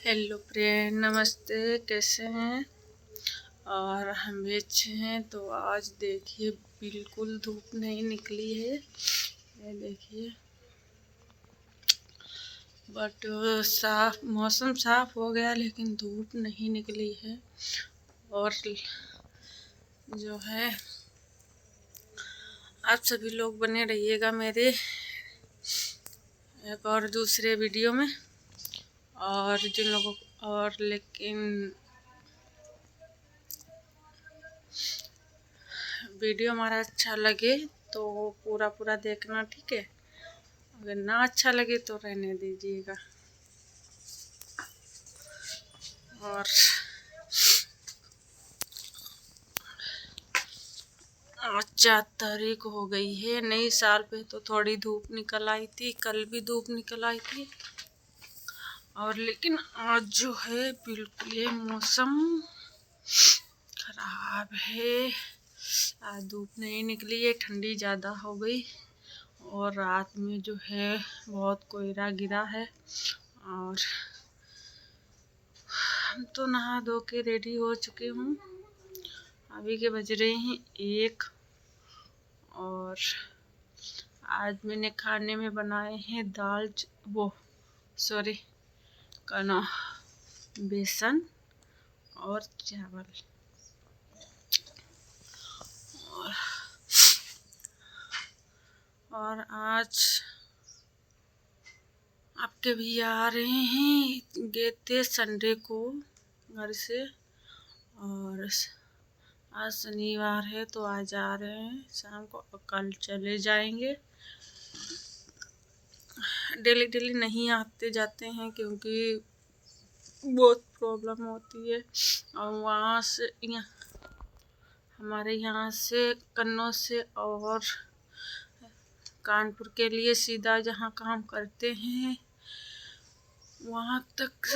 Hello friend, नमस्ते। कैसे हैं? और हम भी अच्छे हैं। तो आज देखिए बिल्कुल धूप नहीं निकली है, ये देखिए। बट साफ मौसम साफ हो गया लेकिन धूप नहीं निकली है। और जो है आप सभी लोग बने रहिएगा मेरे एक और दूसरे वीडियो में। और जिन लोगों और लेकिन वीडियो हमारा अच्छा लगे तो पूरा पूरा देखना, ठीक है? अगर ना अच्छा लगे तो रहने दीजिएगा। और आज 4 तारीख हो गई है। नई साल पे तो थोड़ी धूप निकल आई थी, कल भी धूप निकल आई थी। और लेकिन आज जो है बिल्कुल ये मौसम खराब है। आज धूप नहीं निकली है, ठंडी ज़्यादा हो गई। और रात में जो है बहुत कोहरा गिरा है। और हम तो नहा धो के रेडी हो चुके हूँ। अभी के बज रहे हैं 1। और आज मैंने खाने में बनाए हैं कनो बेसन और चावल। और आज आपके भैया आ रहे हैं, गए थे संडे को घर से। और आज शनिवार है तो आज आ रहे हैं शाम को, कल चले जाएंगे। डेली डेली नहीं आते जाते हैं क्योंकि बहुत प्रॉब्लम होती है। और वहाँ से हमारे यहाँ से कन्नौज से और कानपुर के लिए सीधा जहाँ काम करते हैं वहाँ तक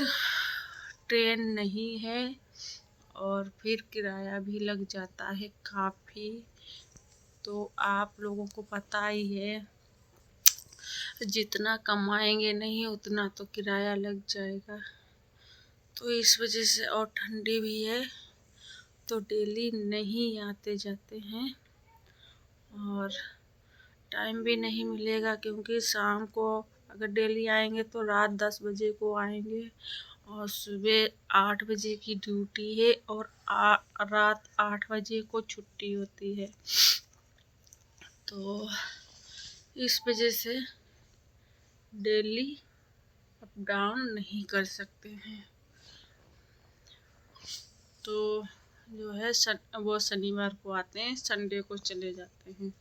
ट्रेन नहीं है। और फिर किराया भी लग जाता है काफ़ी। तो आप लोगों को पता ही है, जितना कमाएंगे नहीं उतना तो किराया लग जाएगा। तो इस वजह से, और ठंडी भी है तो डेली नहीं आते जाते हैं। और टाइम भी नहीं मिलेगा क्योंकि शाम को अगर डेली आएंगे तो रात 10 बजे को आएंगे। और सुबह 8 बजे की ड्यूटी है और रात 8 बजे को छुट्टी होती है। तो इस वजह से डेली अप डाउन नहीं कर सकते हैं। तो जो है वो शनिवार को आते हैं, संडे को चले जाते हैं।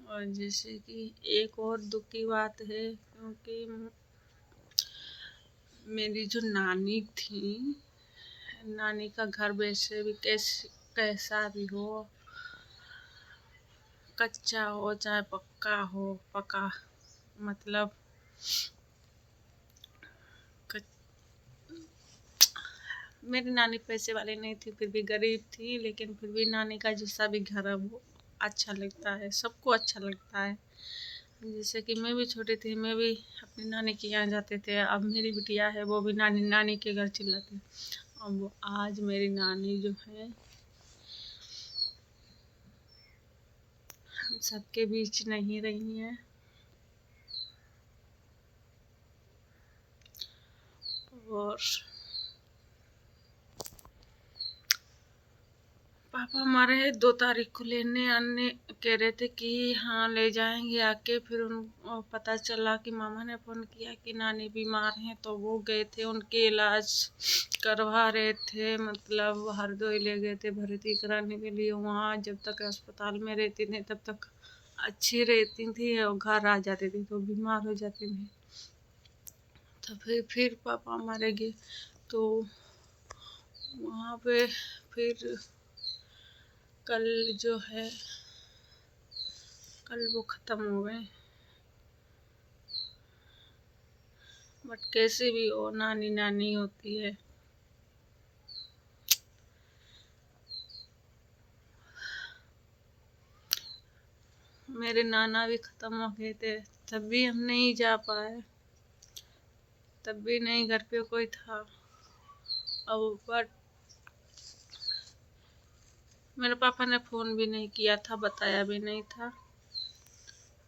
और जैसे कि एक और दुख की बात है, क्योंकि मेरी जो नानी थी, नानी का घर वैसे भी कैसा भी हो, कच्चा हो चाहे पक्का मतलब मेरी नानी पैसे वाली नहीं थी, फिर भी गरीब थी, लेकिन फिर भी नानी का जैसा भी घर है वो अच्छा लगता है, सबको अच्छा लगता है। जैसे कि मैं भी छोटी थी, मैं भी अपनी नानी के यहाँ जाते थे। अब मेरी बिटिया है वो भी नानी के घर चिल्लाती है। अब वो आज मेरी नानी जो है हम सबके बीच नहीं रही है। और पापा हमारे 2 तारीख को लेने आने कह रहे थे कि हाँ ले जाएंगे आके। फिर उन पता चला कि मामा ने फ़ोन किया कि नानी बीमार हैं, तो वो गए थे, उनके इलाज करवा रहे थे। मतलब हरदोई ले गए थे भर्ती कराने के लिए। वहाँ जब तक अस्पताल में रहती थी तब तक अच्छी रहती थी और घर आ जाती थी तो बीमार हो जाती थी। तो फिर पापा हमारे गए तो वहाँ पे फिर कल जो है कल वो ख़त्म हो गए। बट कैसे भी हो, नानी नानी होती है। मेरे नाना भी ख़त्म हो गए थे, तब भी हम नहीं जा पाए, तब भी नहीं घर पे कोई था। अब बट मेरे पापा ने फ़ोन भी नहीं किया था, बताया भी नहीं था।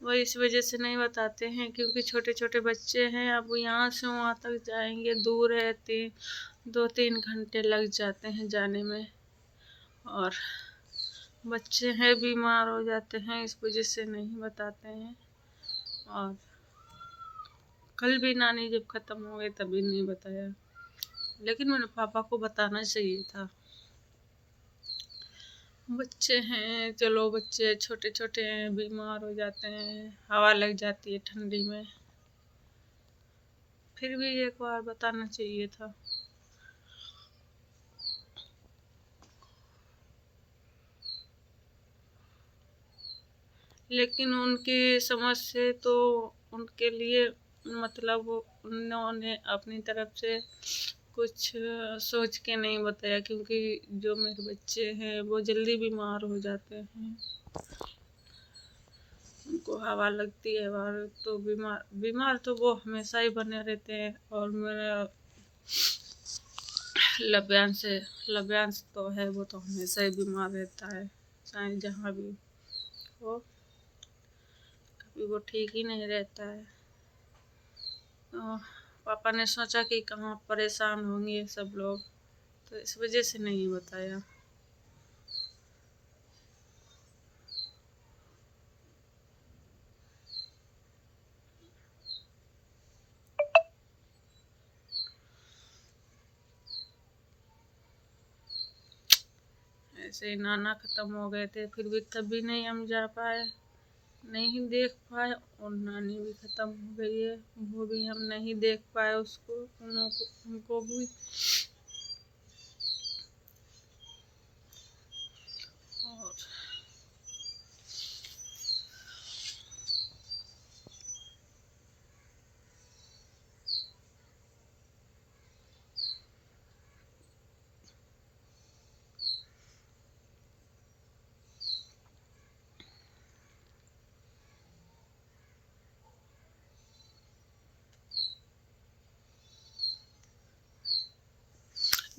वो इस वजह से नहीं बताते हैं क्योंकि छोटे छोटे बच्चे हैं। अब यहाँ से वहाँ तक जाएंगे, दूर है, 2-3 घंटे लग जाते हैं जाने में, और बच्चे हैं बीमार हो जाते हैं, इस वजह से नहीं बताते हैं। और कल भी नानी जब ख़त्म हो गए तभी नहीं बताया, लेकिन मेरे पापा को बताना चाहिए था। बच्चे हैं, चलो बच्चे छोटे छोटे हैं, बीमार हो जाते हैं, हवा लग जाती है ठंडी में, फिर भी एक बार बताना चाहिए था। लेकिन उनकी समझ से तो उनके लिए मतलब उन्होंने अपनी तरफ से कुछ सोच के नहीं बताया, क्योंकि जो मेरे बच्चे हैं वो जल्दी बीमार हो जाते हैं, उनको हवा लगती है बार तो बीमार बीमार तो वो हमेशा ही बने रहते हैं। और मेरा लव्यांश तो है, वो तो हमेशा ही बीमार रहता है, चाहे जहाँ भी हो, कभी वो ठीक ही नहीं रहता है। तो पापा ने सोचा कि कहाँ परेशान होंगे सब लोग, तो इस वजह से नहीं बताया। ऐसे ही नाना ख़त्म हो गए थे, फिर भी तब भी नहीं हम जा पाए, नहीं देख पाए। और नानी भी ख़त्म हो गई है, वो भी हम नहीं देख पाए उसको, उनको भी। और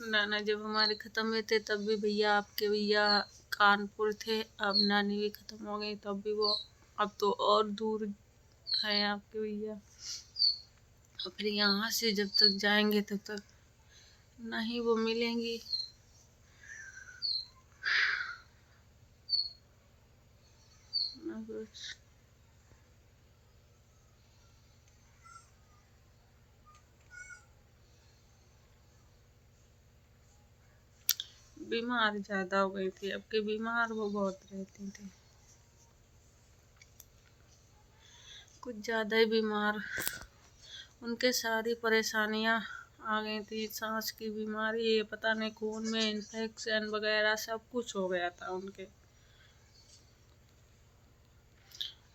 नाना जब हमारे ख़त्म हुए थे तब भी भैया, आपके भैया कानपुर थे। अब नानी भी ख़त्म हो गई तब भी वो, अब तो और दूर है आपके भैया। और फिर यहाँ से जब तक जाएंगे तब तक नहीं वो मिलेंगी। ना कुछ। बीमार ज़्यादा हो गई थी, अब के बीमार वो बहुत रहती थी, कुछ ज़्यादा ही बीमार। उनके सारी परेशानियाँ आ गई थी, सांस की बीमारी, ये पता नहीं खून में इन्फेक्शन वगैरह सब कुछ हो गया था उनके।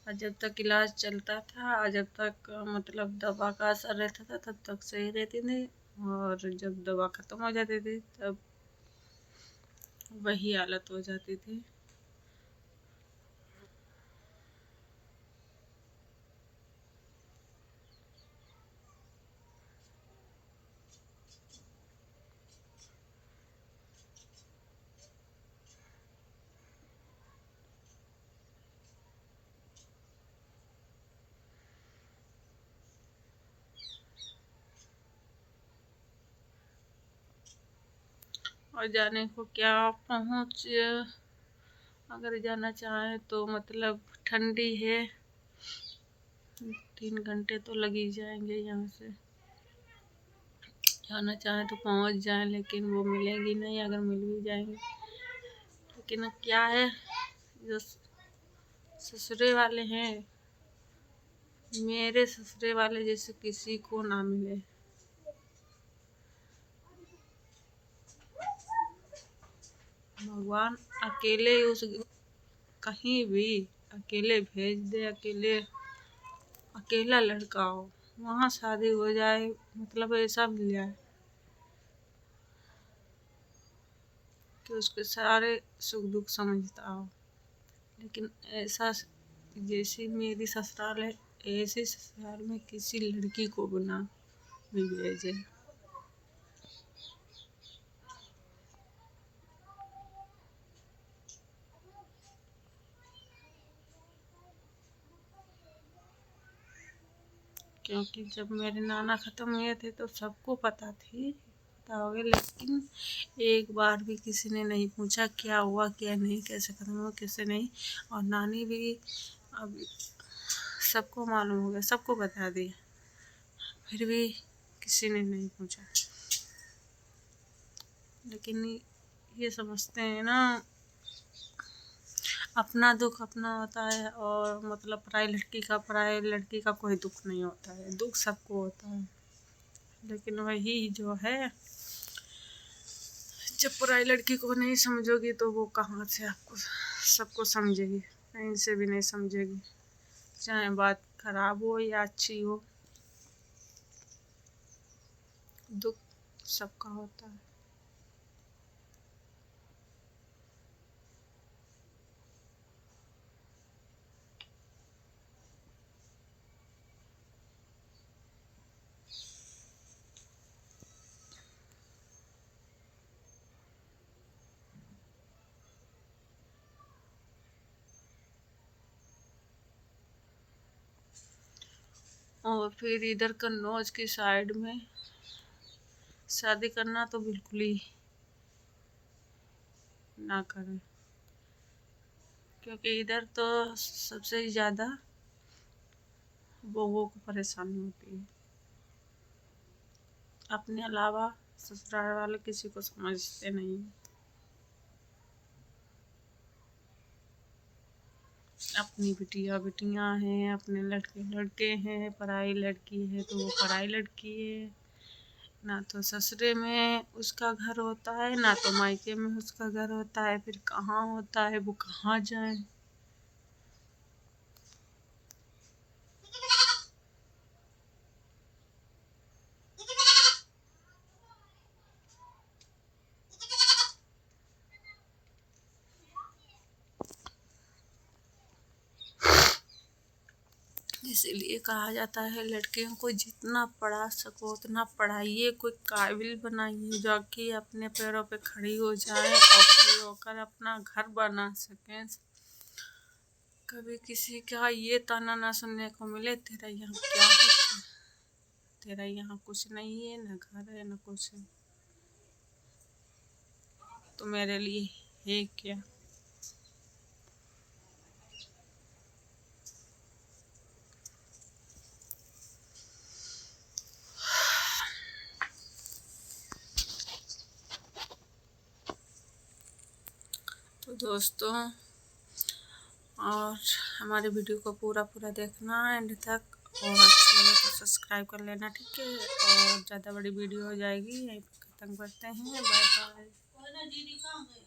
और जब तक इलाज चलता था, जब तक मतलब दवा का असर रहता था तब तक सही रहती थी, और जब दवा ख़त्म हो जाती थी तब वही हालत हो जाती थी। और जाने को क्या पहुँच, अगर जाना चाहें तो मतलब ठंडी है, 3 घंटे तो लग ही जाएंगे यहाँ से। जाना चाहें तो पहुँच जाएं, लेकिन वो मिलेंगी नहीं, अगर मिल भी जाएंगी। लेकिन क्या है, जो ससुरे वाले हैं, मेरे ससुरे वाले जैसे किसी को ना मिले। भगवान अकेले उस कहीं भी अकेले भेज दे, अकेला लड़का हो, वहाँ शादी हो जाए, मतलब ऐसा मिल जाए कि उसके सारे सुख दुख समझता हो। लेकिन ऐसा कि जैसी मेरी ससुराल है ऐसे ससुराल में किसी लड़की को भी भेजे। क्योंकि जब मेरे नाना ख़त्म हुए थे तो सबको पता होगा, लेकिन एक बार भी किसी ने नहीं पूछा क्या हुआ क्या नहीं, कैसे ख़त्म हुआ कैसे नहीं। और नानी भी अब सबको मालूम हो गया, सबको बता दिया, फिर भी किसी ने नहीं पूछा। लेकिन ये समझते हैं ना, अपना दुख अपना होता है, और मतलब पराई लड़की का कोई दुख नहीं होता है, दुख सबको होता है। लेकिन वही जो है, जब पराई लड़की को नहीं समझोगी तो वो कहाँ से आपको सबको समझेगी, कहीं से भी नहीं समझेगी, चाहे बात खराब हो या अच्छी हो, दुख सबका होता है। और फिर इधर कन्नौज की साइड में शादी करना तो बिल्कुल ही ना करें, क्योंकि इधर तो सबसे ज़्यादा बहुओं को परेशानी होती है, अपने अलावा ससुराल वाले किसी को समझते नहीं। अपनी बिटियां हैं, अपने लड़के हैं, पराई लड़की है तो वो पराई लड़की है, ना तो ससुरे में उसका घर होता है ना तो मायके में उसका घर होता है, फिर कहाँ होता है, वो कहाँ जाए। इसीलिए कहा जाता है लड़कियों को जितना पढ़ा सको उतना पढ़ाइए, कोई काबिल बनाइए जो कि अपने पैरों पे खड़ी हो जाए और खड़ी होकर अपना घर बना सकें। कभी किसी का ये ताना ना सुनने को मिले, तेरा यहाँ क्या है, तेरा यहाँ कुछ नहीं है, न घर है न कुछ है, तो मेरे लिए है क्या। तो दोस्तों, और हमारे वीडियो को पूरा देखना एंड तक, और अच्छा लगे तो सब्सक्राइब कर लेना, ठीक है। और ज़्यादा बड़ी वीडियो हो जाएगी, यहीं पर ख़त्म करते हैं, बाय बाय।